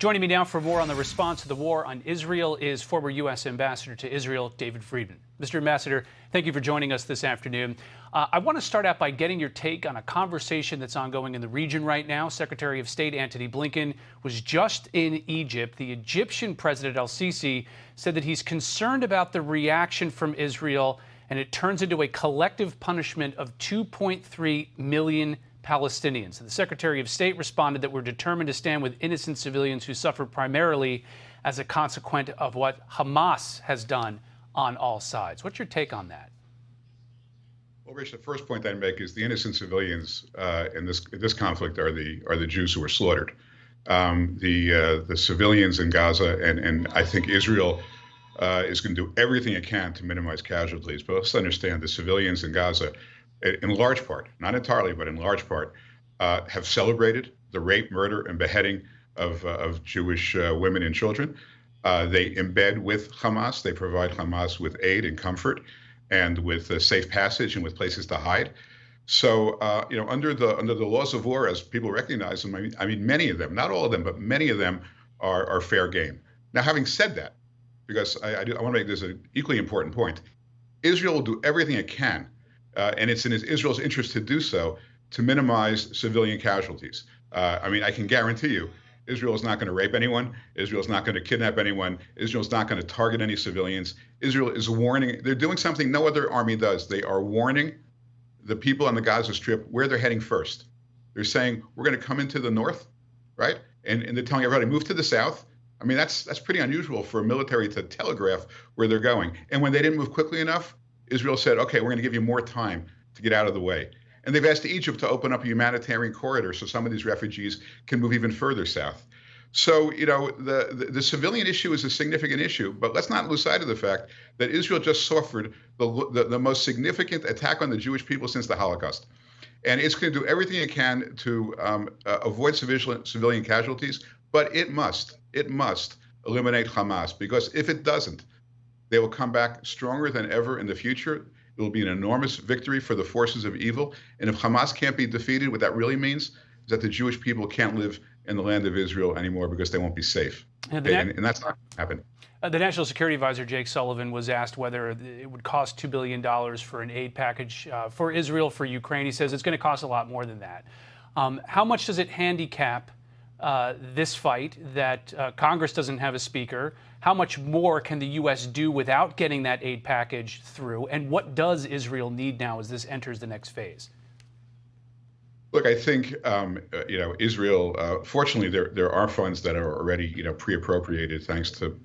Joining me now for more on the response to the war on Israel is former U.S. Ambassador to Israel, David Friedman. Mr. Ambassador, thank you for joining us this afternoon. I want to start out by getting your take on a conversation that's ongoing in the region right now. Secretary of State Antony Blinken was just in Egypt. The Egyptian President al-Sisi said that he's concerned about the reaction from Israel, and it turns into a collective punishment of 2.3 million Palestinians. The Secretary of State responded that we're determined to stand with innocent civilians who suffer primarily as a consequence of what Hamas has done on all sides. What's your take on that? Well, Rich, the first point I'd make is the innocent civilians in this conflict are the Jews who were slaughtered. The civilians in Gaza, and I think Israel is going to do everything it can to minimize casualties. But let's understand the civilians in Gaza, in large part, not entirely, but in large part, have celebrated the rape, murder, and beheading of Jewish women and children. They embed with Hamas. They provide Hamas with aid and comfort, and with safe passage and with places to hide. So, under the laws of war, as people recognize them, I mean, many of them, not all of them, but many of them are fair game. Now, having said that, because I want to make this an equally important point, Israel will do everything it can, and it's in Israel's interest to do so, to minimize civilian casualties. I can guarantee you, Israel is not going to rape anyone. Israel is not going to kidnap anyone. Israel is not going to target any civilians. Israel is warning. They're doing something no other army does. They are warning the people on the Gaza Strip where they're heading first. They're saying, we're going to come into the north, right? And they're telling everybody, move to the south. I mean, that's pretty unusual for a military to telegraph where they're going. And when they didn't move quickly enough, Israel said, okay, we're going to give you more time to get out of the way. And they've asked Egypt to open up a humanitarian corridor so some of these refugees can move even further south. So, the civilian issue is a significant issue, but let's not lose sight of the fact that Israel just suffered the most significant attack on the Jewish people since the Holocaust. And it's going to do everything it can to avoid civilian casualties, but it must eliminate Hamas, because if it doesn't, they will come back stronger than ever in the future. It will be an enormous victory for the forces of evil. And if Hamas can't be defeated, what that really means is that the Jewish people can't live in the land of Israel anymore because they won't be safe. And that's not going to happen. The National Security Advisor, Jake Sullivan, was asked whether it would cost $2 billion for an aid package for Israel, for Ukraine. He says it's going to cost a lot more than that. How much does it handicap this fight that Congress doesn't have a speaker? How much more can the U.S. do without getting that aid package through? And what does Israel need now as this enters the next phase? Look, I think Israel. Fortunately, there are funds that are already pre-appropriated, thanks to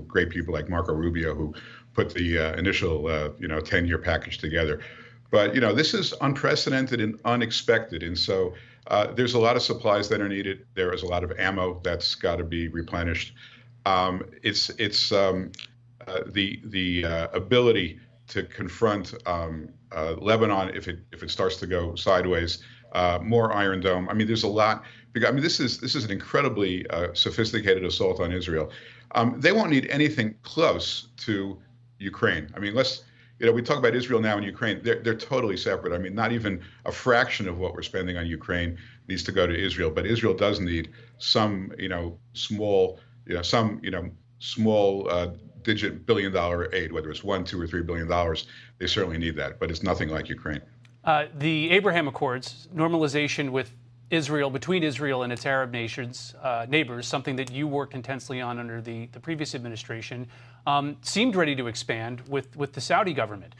great people like Marco Rubio, who put the initial 10-year package together. But this is unprecedented and unexpected, and so there's a lot of supplies that are needed. There is a lot of ammo that's got to be replenished. It's the ability to confront Lebanon if it starts to go sideways. More Iron Dome. I mean, there's a lot. This is an incredibly sophisticated assault on Israel. They won't need anything close to Ukraine. I mean, we talk about Israel now and Ukraine. They're totally separate. I mean, not even a fraction of what we're spending on Ukraine needs to go to Israel. But Israel does need some, small digit billion-dollar aid, whether it's $1, $2, or $3 billion. They certainly need that, but it's nothing like Ukraine. The Abraham Accords, normalization with Israel, between Israel and its Arab neighbors, something that you worked intensely on under the previous administration, seemed ready to expand with the Saudi government.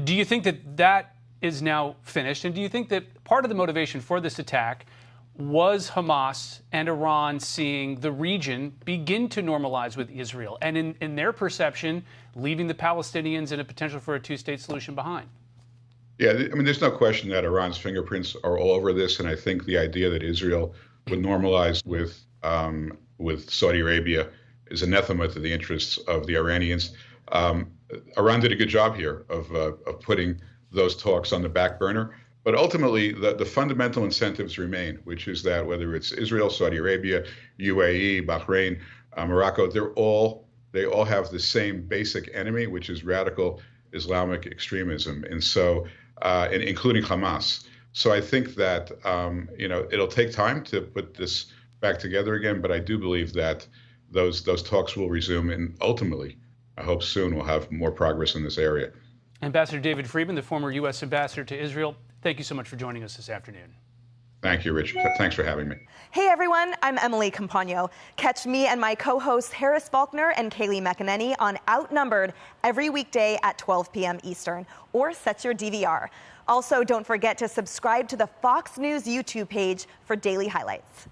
Do you think that is now finished? And do you think that part of the motivation for this attack was Hamas and Iran seeing the region begin to normalize with Israel and, in their perception, leaving the Palestinians and a potential for a two-state solution behind? Yeah, I mean, there's no question that Iran's fingerprints are all over this, and I think the idea that Israel would normalize with Saudi Arabia is anathema to the interests of the Iranians. Iran did a good job here of putting those talks on the back burner, but ultimately the fundamental incentives remain, which is that whether it's Israel, Saudi Arabia, UAE, Bahrain, Morocco, they all have the same basic enemy, which is radical Islamic extremism, and so including Hamas. So I think that it'll take time to put this back together again. But I do believe that those talks will resume, and ultimately, I hope soon we'll have more progress in this area. Ambassador David Friedman, the former U.S. ambassador to Israel, thank you so much for joining us this afternoon. Thank you, Rich. Thanks for having me. Hey, everyone. I'm Emily Campagno. Catch me and my co-hosts Harris Faulkner and Kaylee McEnany on Outnumbered every weekday at 12 p.m. Eastern, or set your DVR. Also, don't forget to subscribe to the Fox News YouTube page for daily highlights.